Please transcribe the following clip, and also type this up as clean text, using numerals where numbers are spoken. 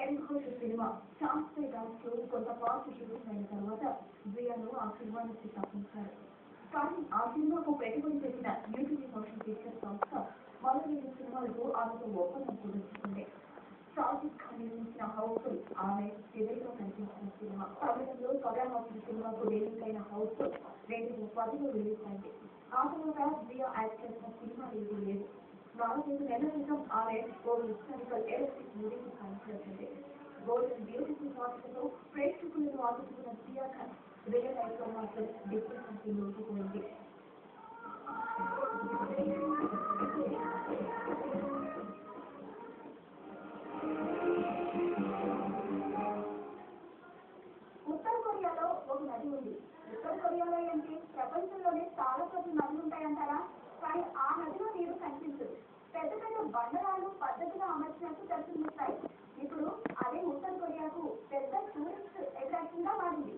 కెన్హోష్ cinema chance dance లో కొంత part shooting అయిన తర్వాత జియాను ఆ సినిమా నుంచి తప్పించారు. కానీ ఆ సినిమాకు పెట్టుబడి పెట్టిన యూనిటీ మోషన్ పిక్చర్ సంస్థ మరో 2 సినిమాలకు ఆమెతో ఒప్పందం కుదుర్చుకుంది. సాజిద్ ఖాన్ నిర్మించిన హౌస్ఫుల్ ఆమె చివరిగా కనిపించిన సినిమా. తమిళంలో కమలహాసన్ సినిమాకు రిలీజ్ అయిన హౌస్ఫుల్ 2010లో రిలీజ్ అయింది. ఆ తర్వాత జియా యాక్ట్ చేసిన సినిమా ఏదీ లేదు. 4 నెలల క్రితం ఆమె ఓ హిస్టారికల్ ఎలక్ట్రిక్ మూవీకి పనిచేసింది. గోల్డెన్ బ్యూటిఫుల్ వాటితో ప్రేక్షకులను ఆకట్టుకున్న జియా ఖాన్ రియల్ లైఫ్ లో మాత్రం డిప్రెషన్కి లోటుపోయింది. ఉత్తర కొరియాలో ఒక నది ఉంది. ఉత్తర కొరియాలో ఏంటి, ప్రపంచంలోనే చాలా చోట్ల నదులు ఉంటాయంటారా? కానీ ఆ నదిలో నీరు కనిపించదు. పెద్ద పెద్ద బండరాలు పద్ధతిగా అమర్చినట్టు దర్శనమిస్తాయి. ఇప్పుడు అదే ఉత్తర కొరియాకు పెద్ద టూరిస్ట్ అట్రాక్షన్ గా మారింది.